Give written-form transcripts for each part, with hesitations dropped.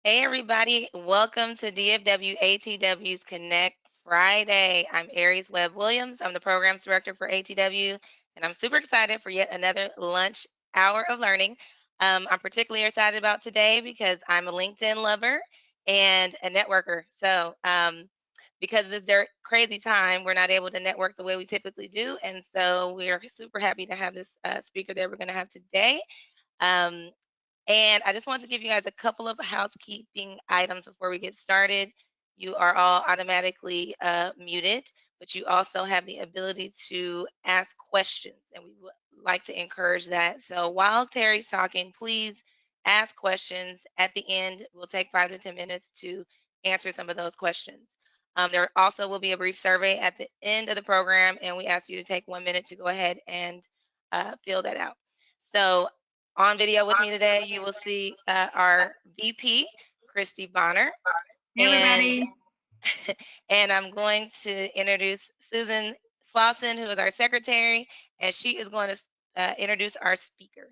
Hey everybody, welcome to DFW ATW's Connect Friday. I'm Aries Webb Williams. I'm the programs director for ATW, and I'm super excited for yet another lunch hour of learning. I'm particularly excited about today because I'm a LinkedIn lover and a networker. Because of this crazy time, we're not able to network the way we typically do, and so we are super happy to have this speaker that we're going to have today. Um, and I just want to give you guys a couple of housekeeping items before we get started. You are all automatically muted, but you also have the ability to ask questions, and we would like to encourage that. So while Terry's talking, please ask questions. At the end, we'll take 5 to 10 minutes to answer some of those questions. There also will be a brief survey at the end of the program, and we ask you to take 1 minute to go ahead and fill that out. So on video with me today, you will see our VP, Christy Bonner, Hey, and everybody. and I'm going to introduce Susan Slauson, who is our secretary, and she is going to introduce our speaker.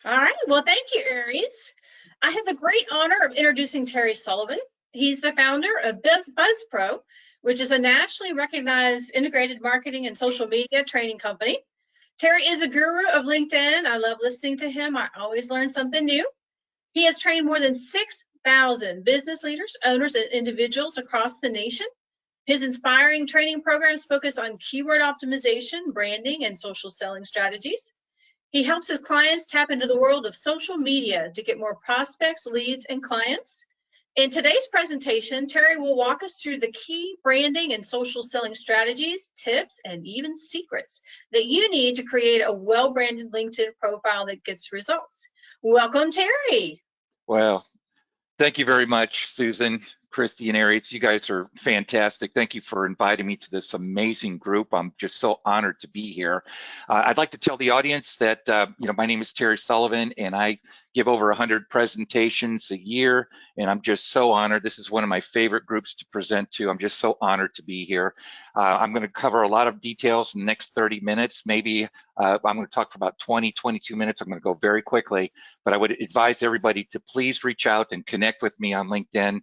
All right. Well, thank you, Aries. I have the great honor of introducing Terry Sullivan. He's the founder of BuzzPro, which is a nationally recognized integrated marketing and social media training company. Terry is a guru of LinkedIn. I love listening to him. I always learn something new. He has trained more than 6,000 business leaders, owners, and individuals across the nation. His inspiring training programs focus on keyword optimization, branding, and social selling strategies. He helps his clients tap into the world of social media to get more prospects, leads, and clients. In today's presentation, Terry will walk us through the key branding and social selling strategies, tips, and even secrets that you need to create a well-branded LinkedIn profile that gets results. Welcome, Terry. Well, thank you very much, Susan, Christy, and Aries. You guys are fantastic. Thank you for inviting me to this amazing group. I'm just so honored to be here. I'd like to tell the audience that my name is Terry Sullivan, and I give over 100 presentations a year, and I'm just so honored. This is one of my favorite groups to present to. I'm just so honored to be here. I'm going to cover a lot of details in the next 30 minutes. Maybe I'm going to talk for about 22 minutes. I'm going to go very quickly, but I would advise everybody to please reach out and connect with me on LinkedIn,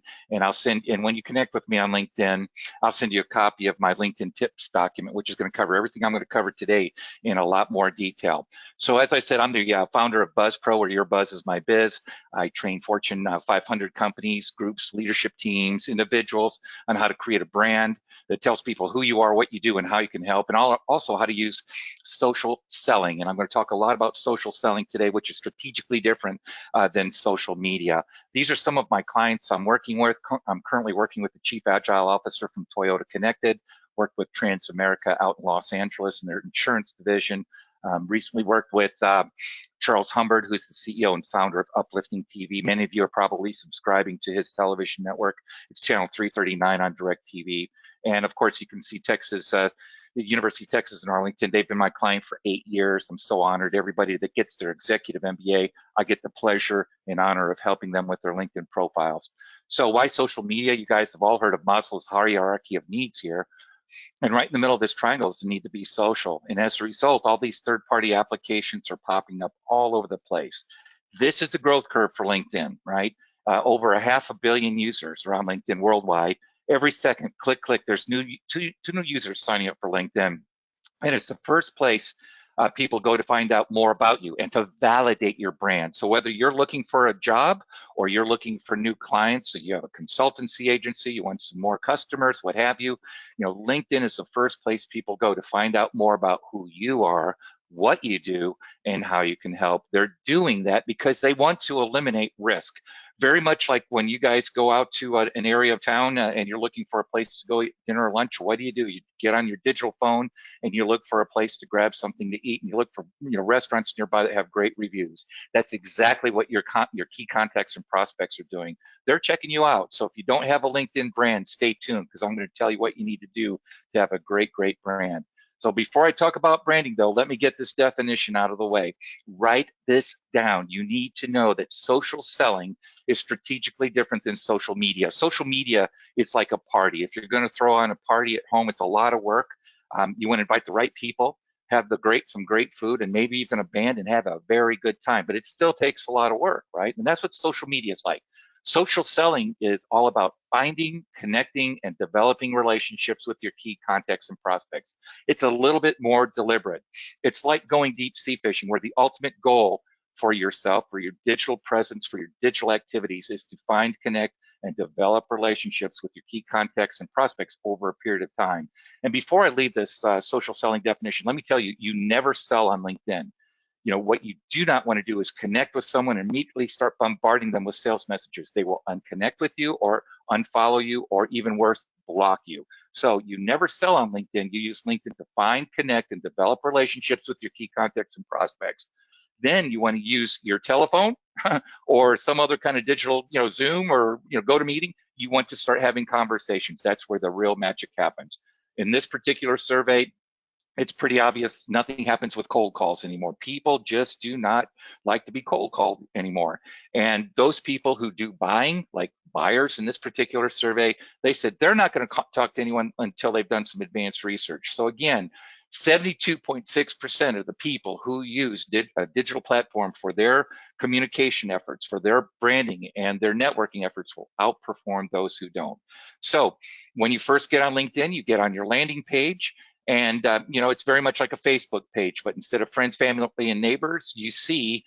and when you connect with me on LinkedIn, I'll send you a copy of my LinkedIn tips document, which is going to cover everything I'm going to cover today in a lot more detail. So as I said, I'm the founder of BuzzPro, where your buzz is my biz. I train Fortune 500 companies, groups, leadership teams, individuals on how to create a brand that tells people who you are, what you do, and how you can help, and also how to use social selling. And I'm going to talk a lot about social selling today, which is strategically different than social media. These are some of my clients I'm working with. I'm currently working with the Chief Agile Officer from Toyota Connected, worked with Transamerica out in Los Angeles in their insurance division. Recently worked with Charles Humbard, who's the CEO and founder of Uplifting TV. Many of you are probably subscribing to his television network. It's channel 339 on DirecTV. And of course, you can see Texas, the University of Texas in Arlington. They've been my client for 8 years. I'm so honored. Everybody that gets their executive MBA, I get the pleasure and honor of helping them with their LinkedIn profiles. So why social media? You guys have all heard of Maslow's hierarchy of needs here. And right in the middle of this triangle is the need to be social. And as a result, all these third-party applications are popping up all over the place. This is the growth curve for LinkedIn, right? Over 500 million users around LinkedIn worldwide. Every second, click, there's two new users signing up for LinkedIn. And it's the first place people go to find out more about you and to validate your brand. So whether you're looking for a job or you're looking for new clients, so you have a consultancy agency, you want some more customers, what have you, LinkedIn is the first place people go to find out more about who you are, what you do, and how you can help. They're doing that because they want to eliminate risk. Very much like when you guys go out to an area of town and you're looking for a place to go eat dinner or lunch, what do? You get on your digital phone and you look for a place to grab something to eat, and you look for restaurants nearby that have great reviews. That's exactly what your key contacts and prospects are doing. They're checking you out. So if you don't have a LinkedIn brand, stay tuned, because I'm going to tell you what you need to do to have a great brand. So before I talk about branding, though, let me get this definition out of the way. Write this down. You need to know that social selling is strategically different than social media. Social media is like a party. If you're going to throw on a party at home, it's a lot of work. You want to invite the right people, have some great food, and maybe even a band, and have a very good time. But it still takes a lot of work, right? And that's what social media is like. Social selling is all about finding, connecting, and developing relationships with your key contacts and prospects. It's a little bit more deliberate. It's like going deep sea fishing, where the ultimate goal for yourself, for your digital presence, for your digital activities is to find, connect, and develop relationships with your key contacts and prospects over a period of time. And before I leave this social selling definition, let me tell you, you never sell on LinkedIn. What you do not want to do is connect with someone and immediately start bombarding them with sales messages. They will unconnect with you or unfollow you, or even worse, block you. So you never sell on LinkedIn. You use LinkedIn to find, connect, and develop relationships with your key contacts and prospects. Then you want to use your telephone or some other kind of digital, Zoom or GoToMeeting. You want to start having conversations. That's where the real magic happens. In this particular survey, it's pretty obvious nothing happens with cold calls anymore. People just do not like to be cold called anymore. And those people who do buying, like buyers in this particular survey, they said they're not going to talk to anyone until they've done some advanced research. So again, 72.6% of the people who use a digital platform for their communication efforts, for their branding and their networking efforts will outperform those who don't. So when you first get on LinkedIn, you get on your landing page. And, it's very much like a Facebook page, but instead of friends, family, and neighbors, you see,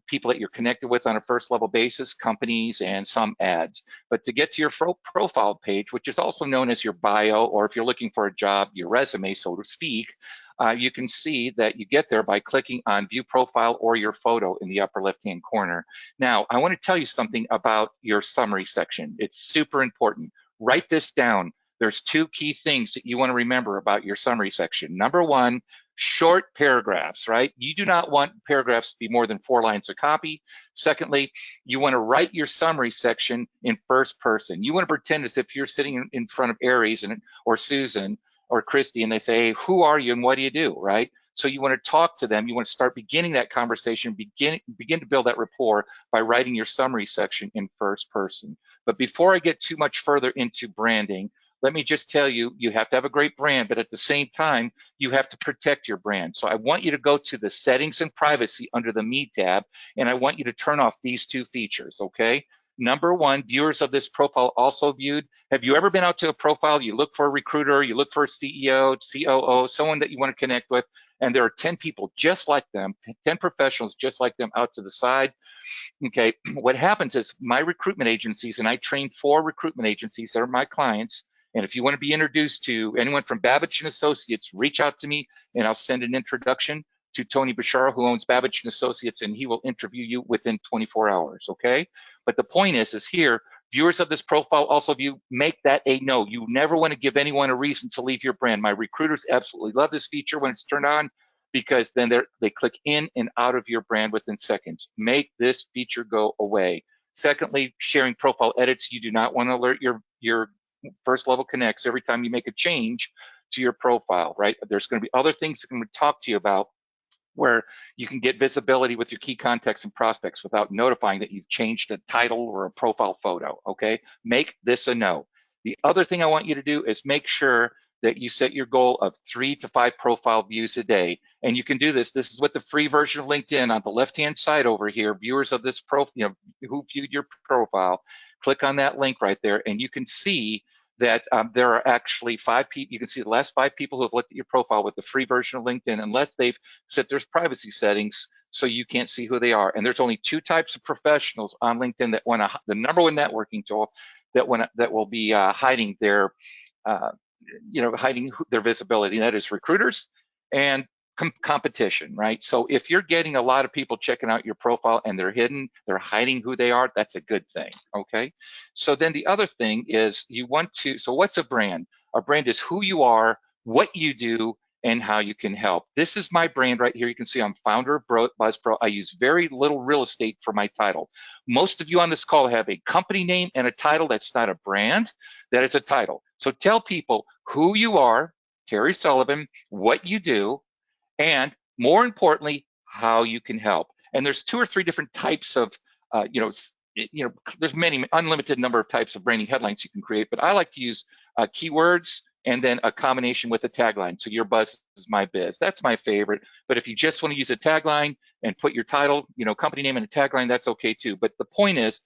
people that you're connected with on a first level basis, companies, and some ads. But to get to your profile page, which is also known as your bio, or if you're looking for a job, your resume, so to speak, you can see that you get there by clicking on view profile or your photo in the upper left-hand corner. Now, I want to tell you something about your summary section. It's super important. Write this down. There's two key things that you want to remember about your summary section. Number one, short paragraphs, right? You do not want paragraphs to be more than 4 lines of copy. Secondly, you want to write your summary section in first person. You want to pretend as if you're sitting in front of Aries or Susan or Christy, and they say, hey, who are you and what do you do, right? So you want to talk to them. You want to start beginning that conversation, begin to build that rapport by writing your summary section in first person. But before I get too much further into branding, let me just tell you, you have to have a great brand, but at the same time, you have to protect your brand. So I want you to go to the settings and privacy under the Me tab, and I want you to turn off these two features, okay? Number one, viewers of this profile also viewed. Have you ever been out to a profile, you look for a recruiter, you look for a CEO, COO, someone that you want to connect with, and there are 10 people just like them, 10 professionals just like them out to the side? Okay, what happens is my recruitment agencies, and I train 4 recruitment agencies that are my clients, and if you want to be introduced to anyone from Babbage and Associates, reach out to me and I'll send an introduction to Tony Bashara, who owns Babbage and Associates, and he will interview you within 24 hours, okay? But the point is here, viewers of this profile also view, make that a no. You never want to give anyone a reason to leave your brand. My recruiters absolutely love this feature when it's turned on, because then they click in and out of your brand within seconds. Make this feature go away. Secondly, sharing profile edits. You do not want to alert your first level connects every time you make a change to your profile, right? There's going to be other things that I'm going to talk to you about where you can get visibility with your key contacts and prospects without notifying that you've changed a title or a profile photo, okay? Make this a no. The other thing I want you to do is make sure that you set your goal of 3 to 5 profile views a day. And you can do this. This is with the free version of LinkedIn on the left-hand side over here. Viewers of this profile, who viewed your profile, click on that link right there, and you can see that there are actually 5 people. You can see the last 5 people who have looked at your profile with the free version of LinkedIn, unless they've set their privacy settings so you can't see who they are. And there's only 2 types of professionals on LinkedIn that want to, the number one networking tool that will be hiding their, hiding their visibility. And that is recruiters and competition, right? So if you're getting a lot of people checking out your profile and they're hiding who they are, that's a good thing, okay? So then the other thing is so what's a brand? A brand is who you are, what you do, and how you can help. This is my brand right here. You can see I'm founder of BuzzPro. I use very little real estate for my title. Most of you on this call have a company name and a title. That's not a brand, that is a title. So tell people who you are, Terry Sullivan, what you do, and more importantly, how you can help. And there's 2 or 3 different types of, there's many, unlimited number of types of branding headlines you can create, but I like to use keywords, and then a combination with a tagline. So your buzz is my biz. That's my favorite. But if you just want to use a tagline and put your title, company name and a tagline, that's okay too. But the point is,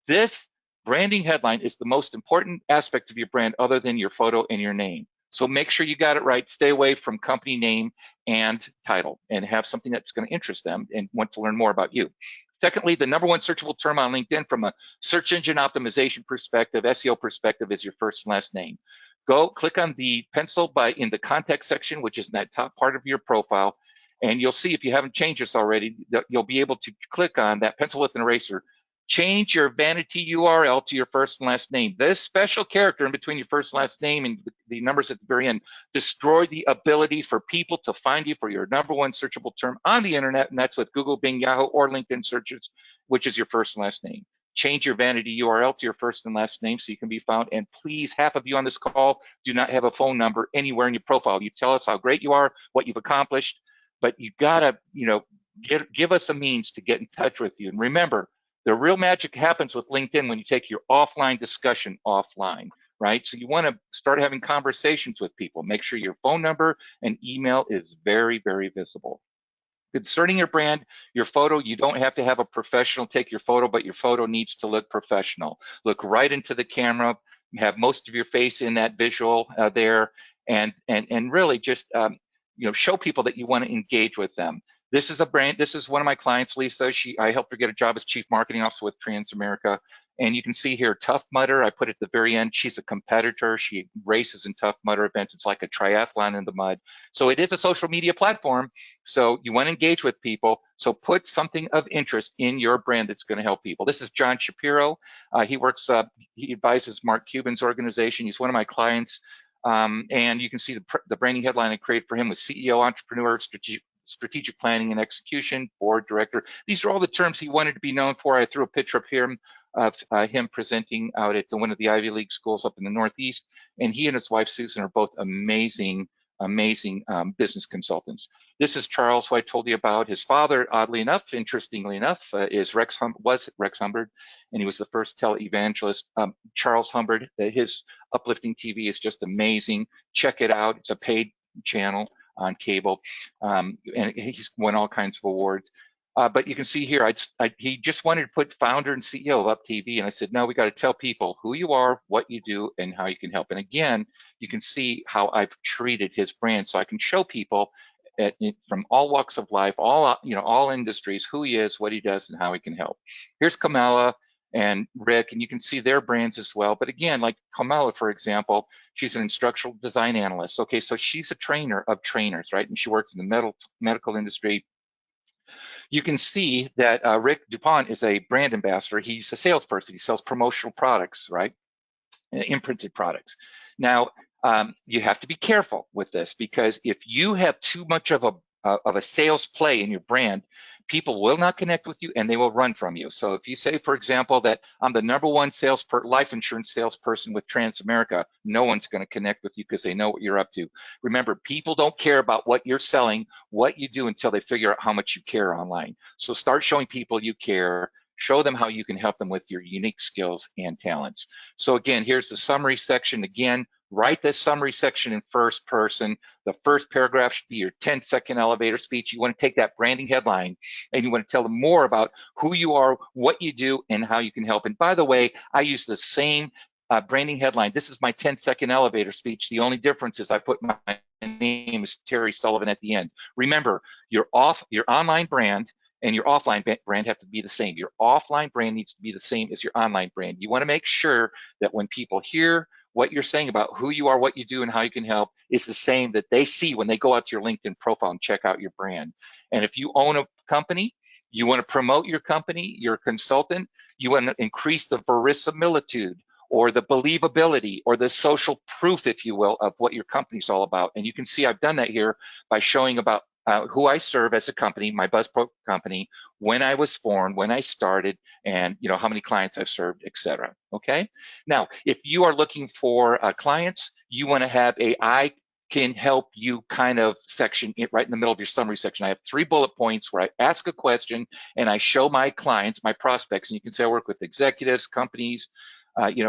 this branding headline is the most important aspect of your brand other than your photo and your name. So make sure you got it right. Stay away from company name and title, and have something that's going to interest them and want to learn more about you. Secondly, the number one searchable term on LinkedIn from a search engine optimization perspective, SEO perspective, is your first and last name. Go click on the pencil in the contact section, which is in that top part of your profile, and you'll see, if you haven't changed this already, that you'll be able to click on that pencil with an eraser. Change your vanity URL to your first and last name. This special character in between your first and last name and the numbers at the very end destroy the ability for people to find you for your number one searchable term on the internet, and that's with Google, Bing, Yahoo, or LinkedIn searches, which is your first and last name. Change your vanity URL to your first and last name so you can be found. And please, half of you on this call do not have a phone number anywhere in your profile. You tell us how great you are, what you've accomplished, but you gotta, give us a means to get in touch with you. And remember, the real magic happens with LinkedIn when you take your offline discussion offline, right? So you want to start having conversations with people. Make sure your phone number and email is very, very visible. Concerning your brand, your photo, you don't have to have a professional take your photo, but your photo needs to look professional. Look right into the camera, have most of your face in that visual there, and really just show people that you want to engage with them. This is a brand. This is one of my clients, Lisa. I helped her get a job as Chief Marketing Officer with Transamerica. And you can see here, Tough Mudder, I put at the very end. She's a competitor. She races in Tough Mudder events. It's like a triathlon in the mud. So it is a social media platform. So you want to engage with people. So put something of interest in your brand that's going to help people. This is John Shapiro. He advises Mark Cuban's organization. He's one of my clients. And you can see the branding headline I created for him was CEO, entrepreneur, strategic planning and execution, board director. These are all the terms he wanted to be known for. I threw a picture of him presenting out at one of the Ivy League schools up in the Northeast. And he and his wife, Susan, are both amazing business consultants. This is Charles, who I told you about. His father, oddly enough, interestingly enough, was Rex Humbard, and he was the first televangelist. Charles Humbard, his uplifting TV is just amazing. Check it out. It's a paid channel on cable, and he's won all kinds of awards. But you can see here, he just wanted to put founder and CEO of Up TV, and I said, no, we got to tell people who you are, what you do, and how you can help. And again, you can see how I've treated his brand, so I can show people from all walks of life, all industries, who he is, what he does, and how he can help. Here's Kamala and Rick, and you can see their brands as well. But again, like Kamala, for example, she's an instructional design analyst. Okay, so she's a trainer of trainers, right? And she works in the medical industry. You can see that Rick DuPont is a brand ambassador. He's a salesperson. He sells promotional products, right? Imprinted products. Now, you have to be careful with this, because if you have too much of a sales play in your brand, people will not connect with you and they will run from you. So if you say, for example, that I'm the number one life insurance salesperson with Transamerica, no one's going to connect with you because they know what you're up to. Remember, people don't care about what you're selling, what you do, until they figure out how much you care online. So start showing people you care. Show them how you can help them with your unique skills and talents. So again, here's the summary section. Again, write this summary section in first person. The first paragraph should be your 10-second elevator speech. You want to take that branding headline and you want to tell them more about who you are, what you do, and how you can help. And by the way, I use the same branding headline. This is my 10-second elevator speech. The only difference is I put my name is Terry Sullivan at the end. Remember, your online brand and your offline brand have to be the same. Your offline brand needs to be the same as your online brand. You want to make sure that when people hear what you're saying about who you are, what you do, and how you can help is the same that they see when they go out to your LinkedIn profile and check out your brand. And if you own a company, you want to promote your company, you're a consultant, you want to increase the verisimilitude or the believability or the social proof, if you will, of what your company's all about. And you can see I've done that here by showing about who I serve as a company, my BuzzPro company, when I was formed, when I started, and how many clients I've served, etc. Okay. Now, if you are looking for clients, you want to have a I can help you kind of section right in the middle of your summary section. I have 3 bullet points where I ask a question and I show my clients, my prospects, and you can say I work with executives, companies,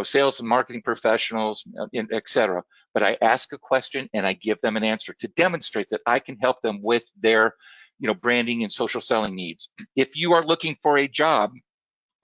sales and marketing professionals, etc. But I ask a question and I give them an answer to demonstrate that I can help them with their, branding and social selling needs. If you are looking for a job,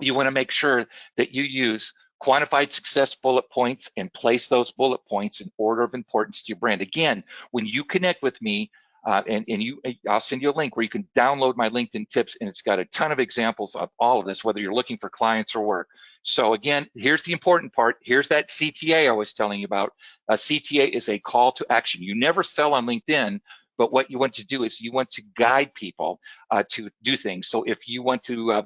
you want to make sure that you use quantified success bullet points and place those bullet points in order of importance to your brand. Again, when you connect with me, I'll send you a link where you can download my LinkedIn tips, and it's got a ton of examples of all of this, whether you're looking for clients or work. So again, here's the important part. Here's that CTA I was telling you about. A CTA is a call to action. You never sell on LinkedIn, but what you want to do is you want to guide people to do things. So if you want to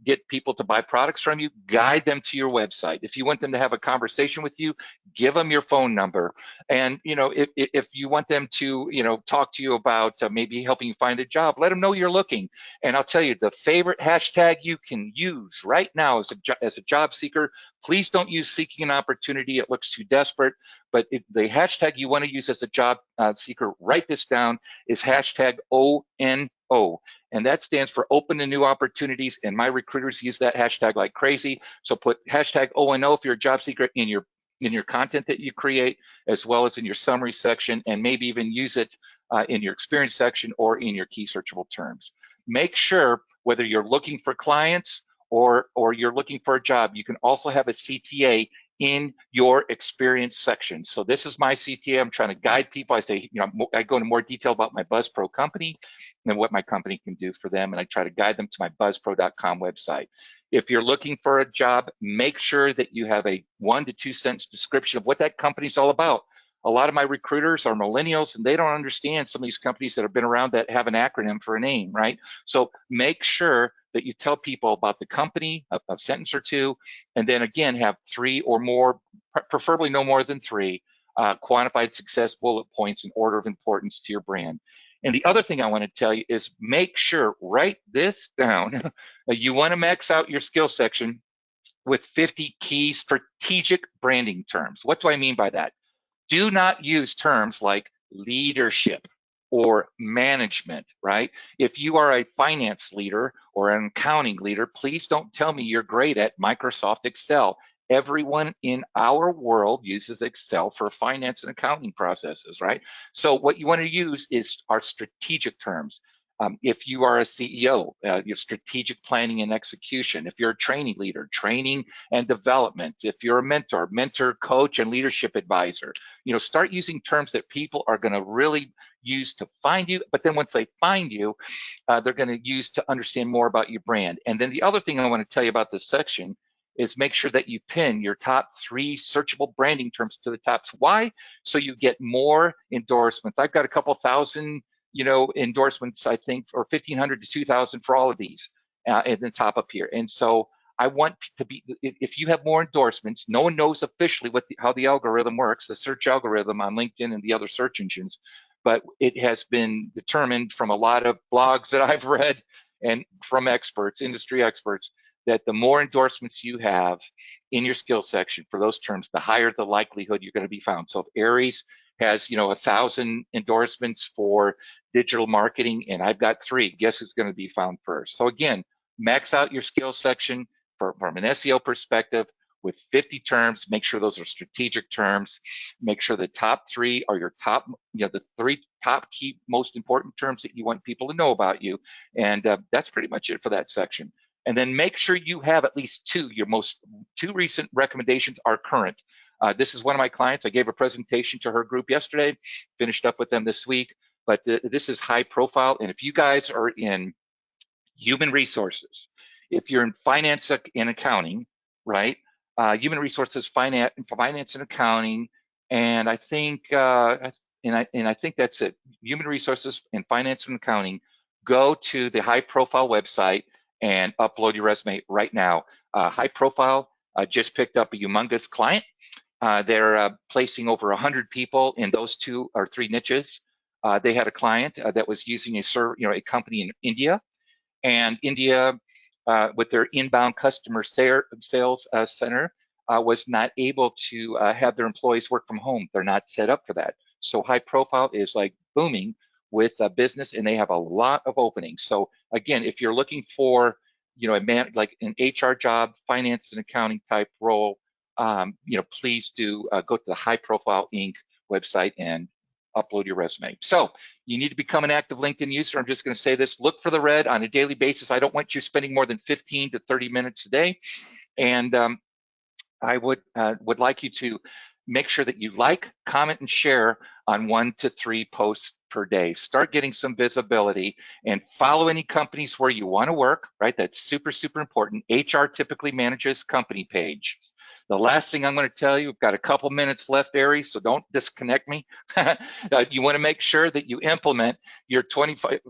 get people to buy products from you, guide them to your website. If you want them to have a conversation with you, give them your phone number. And if you want them to talk to you about maybe helping you find a job, let them know you're looking. And I'll tell you, the favorite hashtag you can use right now as a job seeker, please don't use seeking an opportunity. It looks too desperate. But if the hashtag you want to use as a job seeker, write this down, is hashtag ONO. And that stands for open to new opportunities. And my recruiters use that hashtag like crazy. So put hashtag ONO if you're a job seeker in your content that you create, as well as in your summary section, and maybe even use it in your experience section or in your key searchable terms. Make sure whether you're looking for clients or you're looking for a job, you can also have a CTA in your experience section. So this is my CTA. I'm trying to guide people. I say, I go into more detail about my BuzzPro company and what my company can do for them. And I try to guide them to my buzzpro.com website. If you're looking for a job, make sure that you have a 1 to 2 sentence description of what that company's all about. A lot of my recruiters are millennials, and they don't understand some of these companies that have been around that have an acronym for a name, right? So make sure that you tell people about the company, a sentence or two, and then again, have 3 or more, preferably no more than 3, quantified success bullet points in order of importance to your brand. And the other thing I want to tell you is make sure, write this down. You want to max out your skill section with 50 key strategic branding terms. What do I mean by that? Do not use terms like leadership or management, right? If you are a finance leader or an accounting leader, please don't tell me you're great at Microsoft Excel. Everyone in our world uses Excel for finance and accounting processes, right? So what you want to use is our strategic terms. If you are a CEO, your strategic planning and execution. If you're a training leader, training and development. If you're a mentor, coach, and leadership advisor, start using terms that people are going to really use to find you. But then once they find you, they're going to use to understand more about your brand. And then the other thing I want to tell you about this section is make sure that you pin your top 3 searchable branding terms to the tops. Why? So you get more endorsements. I've got a couple thousand endorsements, I think, or 1,500 to 2,000 for all of these at the top up here. And so I want to be, if you have more endorsements, no one knows officially how the algorithm works, the search algorithm on LinkedIn and the other search engines, but it has been determined from a lot of blogs that I've read and from experts, industry experts, that the more endorsements you have in your skill section for those terms, the higher the likelihood you're going to be found. So if Aries has 1,000 endorsements for digital marketing and I've got 3, guess who's going to be found first? So again, max out your skills section from an SEO perspective with 50 terms. Make sure those are strategic terms. Make sure the top 3 are your top, the 3 top key most important terms that you want people to know about you. And that's pretty much it for that section. And then make sure you have at least 2. Your 2 recent recommendations are current. This is one of my clients. I gave a presentation to her group yesterday, finished up with them this week, but this is high profile. And if you guys are in human resources, if you're in finance and accounting, right? Human resources, finance and accounting, and I think I think that's it. Human resources and finance and accounting. Go to the high profile website and upload your resume right now. High profile just picked up a humongous client. They're placing over 100 people in those 2 or 3 niches. They had a client that was using a company in India, and India, with their inbound customer sales center, was not able to have their employees work from home. They're not set up for that. So high profile is like booming with business, and they have a lot of openings. So again, if you're looking for, a man like an HR job, finance and accounting type role, please do go to the High Profile Inc. website and upload your resume. So you need to become an active LinkedIn user. I'm just going to say this: look for the red on a daily basis. I don't want you spending more than 15 to 30 minutes a day. And I would like you to make sure that you like, comment, and share on 1 to 3 posts per day. Start getting some visibility and follow any companies where you want to work, right? That's super, super important. HR typically manages company pages. The last thing I'm going to tell you, we've got a couple minutes left, Aries, so don't disconnect me. You want to make sure that you implement your 25,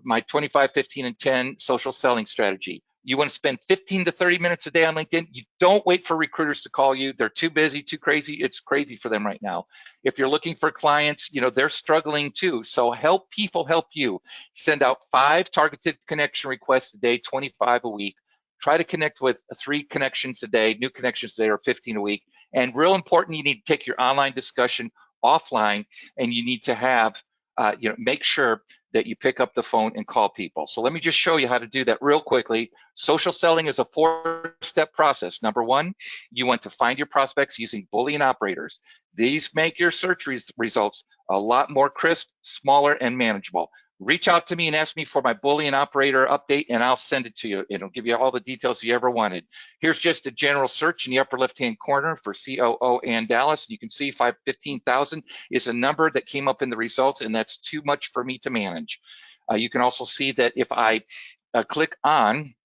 15, and 10 social selling strategy. You want to spend 15 to 30 minutes a day on LinkedIn. You don't wait for recruiters to call you. They're too busy, too crazy. It's crazy for them right now. If you're looking for clients, they're struggling too. So help people help you. Send out 5 targeted connection requests a day, 25 a week. Try to connect with 3 connections a day, new connections a day, or 15 a week. And real important, you need to take your online discussion offline, and you need to have, make sure that you pick up the phone and call people. So let me just show you how to do that real quickly. Social selling is a 4-step process. Number 1, you want to find your prospects using Boolean operators. These make your search results a lot more crisp, smaller, and manageable. Reach out to me and ask me for my Boolean operator update, and I'll send it to you. It'll give you all the details you ever wanted. Here's just a general search in the upper left-hand corner for COO and Dallas. You can see 15,000 is a number that came up in the results, and that's too much for me to manage. You can also see that if I click on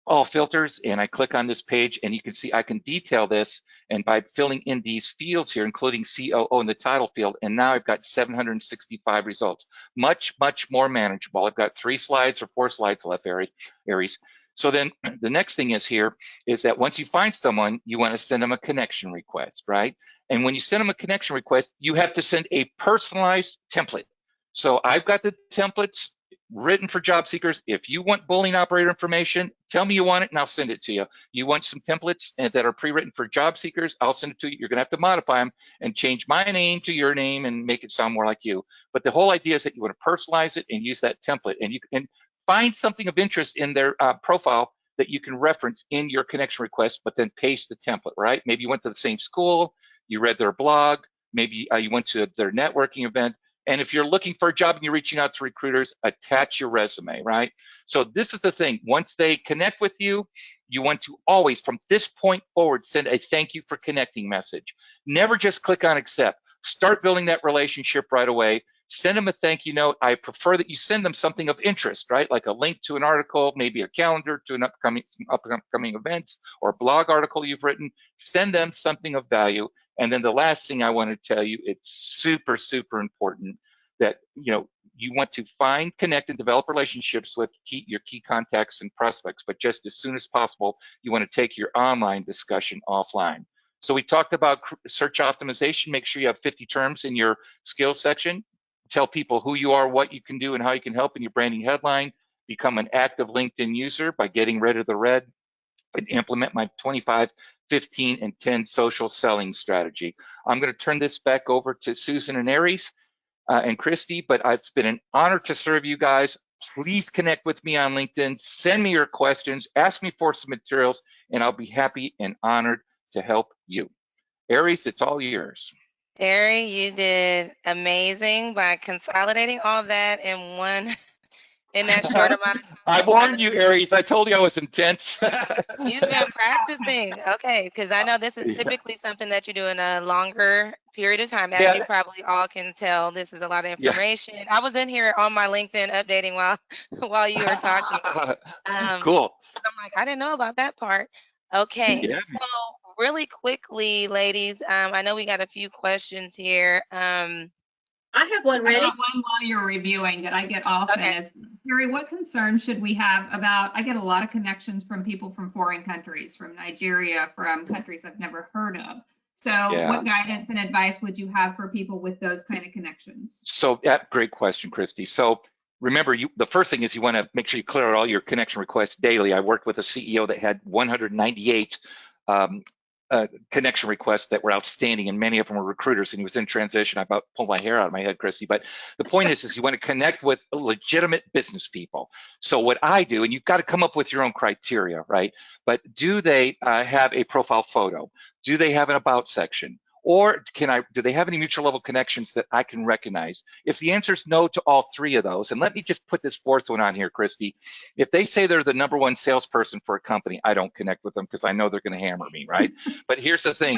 all filters and I click on this page, and you can see I can detail this, and by filling in these fields here, including COO in the title field, and now I've got 765 results. Much, much more manageable. I've got 3 slides or 4 slides left, Aries. So then the next thing is that once you find someone, you want to send them a connection request, right? And when you send them a connection request, you have to send a personalized template. So I've got the templates written for job seekers. If you want Boolean operator information, tell me you want it and I'll send it to you. You want some templates that are pre-written for job seekers, I'll send it to you. You're going to have to modify them and change my name to your name and make it sound more like you. But the whole idea is that you want to personalize it and use that template, and you can find something of interest in their profile that you can reference in your connection request, but then paste the template, right? Maybe you went to the same school, you read their blog, maybe you went to their networking event. And if you're looking for a job and you're reaching out to recruiters, attach your resume, right? So this is the thing. Once they connect with you, you want to always, from this point forward, send a thank you for connecting message. Never just click on accept. Start building that relationship right away. Send them a thank you note. I prefer that you send them something of interest, right? Like a link to an article, maybe a calendar to an upcoming events or blog article you've written. Send them something of value. And then the last thing I want to tell you, it's super, super important that you want to find, connect, and develop relationships with your key contacts and prospects. But just as soon as possible, you want to take your online discussion offline. So we talked about search optimization. Make sure you have 50 terms in your skills section. Tell people who you are, what you can do, and how you can help in your branding headline. Become an active LinkedIn user by getting rid of the red, and implement my 25, 15, and 10 social selling strategy. I'm going to turn this back over to Susan and Aries and Christy, but it's been an honor to serve you guys. Please connect with me on LinkedIn. Send me your questions. Ask me for some materials, and I'll be happy and honored to help you. Aries, it's all yours. Terry, you did amazing by consolidating all that in that short amount of time. I warned you, Aries. I told you I was intense. You've been practicing. Okay, because I know this is typically something that you do in a longer period of time. As you probably all can tell, this is a lot of information. I was in here on my LinkedIn updating while you were talking. Cool. I'm like, I didn't know about that part. Okay, so really quickly, ladies, I know we got a few questions here. I have one ready. I got one while you're reviewing that I get often is, Terry, what concerns should we have about, I get a lot of connections from people from foreign countries, from Nigeria, from countries I've never heard of. So what guidance and advice would you have for people with those kind of connections? So great question, Christy. So remember, the first thing is you want to make sure you clear out all your connection requests daily. I worked with a CEO that had 198 connection requests that were outstanding, and many of them were recruiters, and he was in transition. I about pulled my hair out of my head, Christy. But the point is you want to connect with legitimate business people. So what I do, and you've got to come up with your own criteria, right? But do they have a profile photo? Do they have an about section? Or do they have any mutual level connections that I can recognize? If the answer is no to all three of those, and let me just put this fourth one on here, Christy. If they say they're the #1 salesperson for a company, I don't connect with them because I know they're going to hammer me, right? But here's the thing.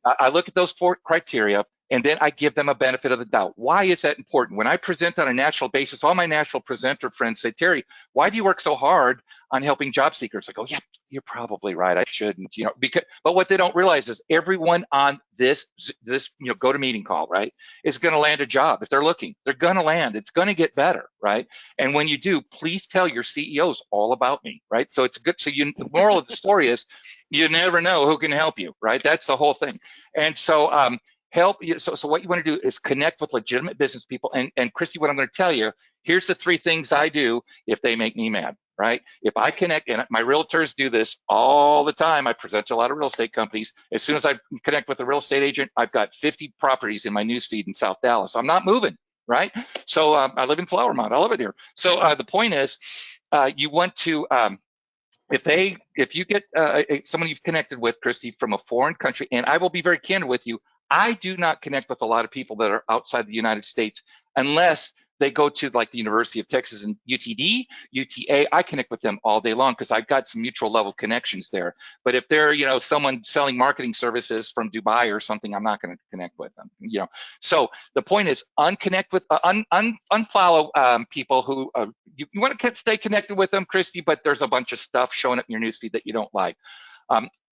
Right. I look at those 4 criteria, and then I give them a benefit of the doubt. Why is that important? When I present on a national basis, all my national presenter friends say, Terry, why do you work so hard on helping job seekers? I go, yeah, you're probably right. I shouldn't, but what they don't realize is everyone on this go to meeting call, right, is going to land a job. If they're looking, they're going to land. It's going to get better, right? And when you do, please tell your CEOs all about me, right? So it's good. So the moral of the story is you never know who can help you, right? That's the whole thing. And so help you. So what you want to do is connect with legitimate business people. And Christy, what I'm going to tell you, here's the 3 things I do if they make me mad, right? If I connect, and my realtors do this all the time, I present to a lot of real estate companies. As soon as I connect with a real estate agent, I've got 50 properties in my newsfeed in South Dallas. I'm not moving, right? So I live in Flower Mound. I love it here. So the point is, you want to, if you get someone you've connected with, Christy, from a foreign country, and I will be very candid with you, I do not connect with a lot of people that are outside the United States unless they go to like the University of Texas and UTD, UTA. I connect with them all day long because I've got some mutual level connections there. But if they're, someone selling marketing services from Dubai or something, I'm not going to connect with them. So the point is unconnect with, unfollow people who you want to stay connected with them, Christy, but there's a bunch of stuff showing up in your newsfeed that you don't like.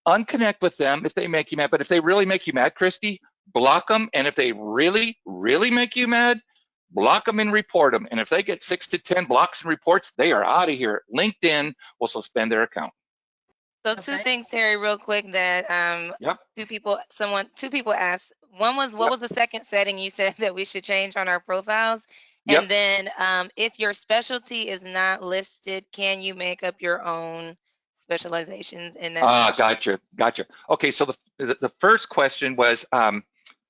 Unconnect with them if they make you mad. But if they really make you mad, Christy, block them. And if they really, really make you mad, block them and report them. And if they get 6 to 10 blocks and reports, they are out of here. LinkedIn will suspend their account. So 2 things, Terry, real quick that Yep. 2 people asked. One was, what was the second setting you said that we should change on our profiles? Yep. And then if your specialty is not listed, can you make up your own specializations in that? Gotcha. Okay, so the first question was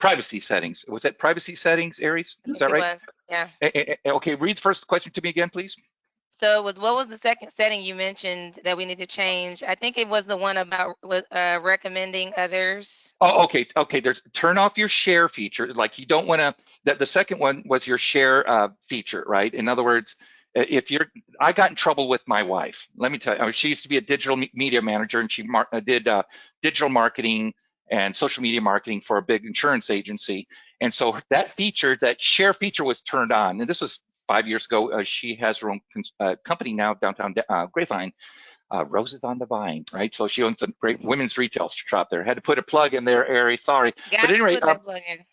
privacy settings. Was that privacy settings, Aries? Is that right? Yeah. Okay, read the first question to me again, please. So it was, what was the second setting you mentioned that we need to change? I think it was the one about recommending others. Oh, okay. There's turn off your share feature. Like you don't want to. The second one was your share feature, right? In other words, I got in trouble with my wife. Let me tell you, she used to be a digital media manager, and she did digital marketing and social media marketing for a big insurance agency. And so that share feature was turned on. And this was 5 years ago. She has her own company now, downtown Grapevine, Roses on the Vine, right? So she owns a great women's retail shop there. Had to put a plug in there, Ari, sorry. But anyway, put that plug in.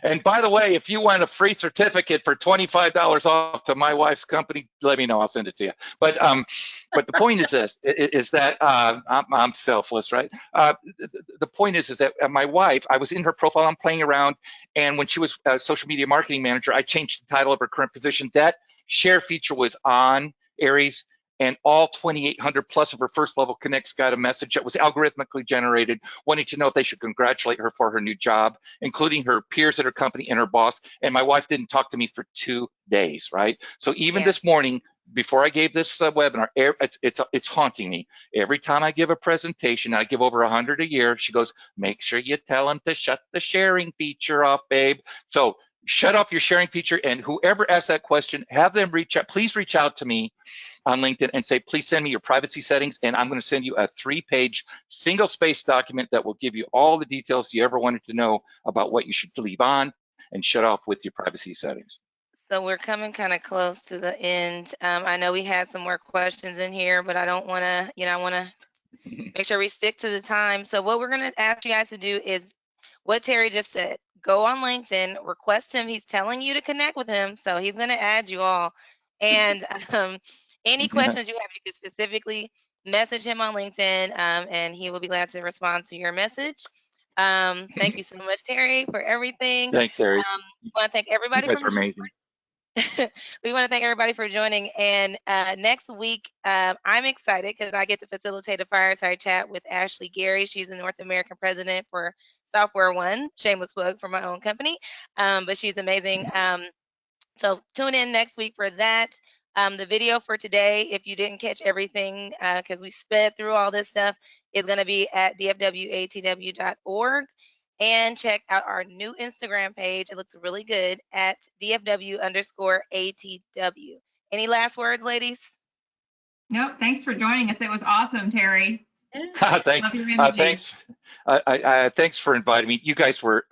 And by the way, if you want a free certificate for $25 off to my wife's company, let me know. I'll send it to you. But the point is this: is that I'm selfless, right? The point is that my wife, I was in her profile, I'm playing around, and when she was a social media marketing manager, I changed the title of her current position. That share feature was on, Aries. And all 2,800 plus of her first level connects got a message that was algorithmically generated, wanting to know if they should congratulate her for her new job, including her peers at her company and her boss. And my wife didn't talk to me for 2 days, right? So even this morning, before I gave this webinar, it's haunting me. Every time I give a presentation, I give over 100 a year, she goes, make sure you tell them to shut the sharing feature off, babe. So shut off your sharing feature, and whoever asked that question, have them please reach out to me on LinkedIn and say, please send me your privacy settings, and I'm going to send you a 3-page single-space document that will give you all the details you ever wanted to know about what you should leave on and shut off with your privacy settings. So we're coming kind of close to the end. I know we had some more questions in here, but I don't want to, I want to make sure we stick to the time. So what we're going to ask you guys to do is what Terry just said. Go on LinkedIn, request him. He's telling you to connect with him, so he's going to add you all. And any questions you have, you can specifically message him on LinkedIn, and he will be glad to respond to your message. Thank you so much, Terry, for everything. Thanks, Terry. I want to thank everybody you guys for are amazing. we want to thank everybody for joining. And next week, I'm excited because I get to facilitate a fireside chat with Ashley Gary. She's the North American president for Software One. Shameless plug for my own company, but she's amazing. So tune in next week for that. The video for today, if you didn't catch everything, because we sped through all this stuff, is going to be at dfwatw.org. And check out our new Instagram page. It looks really good at DFW_ATW. Any last words, ladies? Nope. Thanks for joining us. It was awesome, Terry. Thanks. Love your energy. Thanks for inviting me. You guys were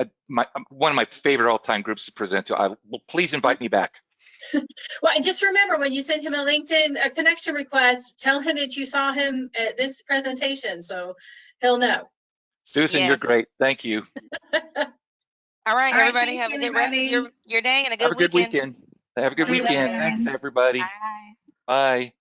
one of my favorite all-time groups to present to. Please invite me back. Well, and just remember, when you send him a LinkedIn connection request, tell him that you saw him at this presentation, so he'll know. Susan, you're great. Thank you. All right, everybody, thanks, have a good rest of your day and a good Have a good weekend. weekend. Have a good weekend. Thanks, everybody. Bye. Bye.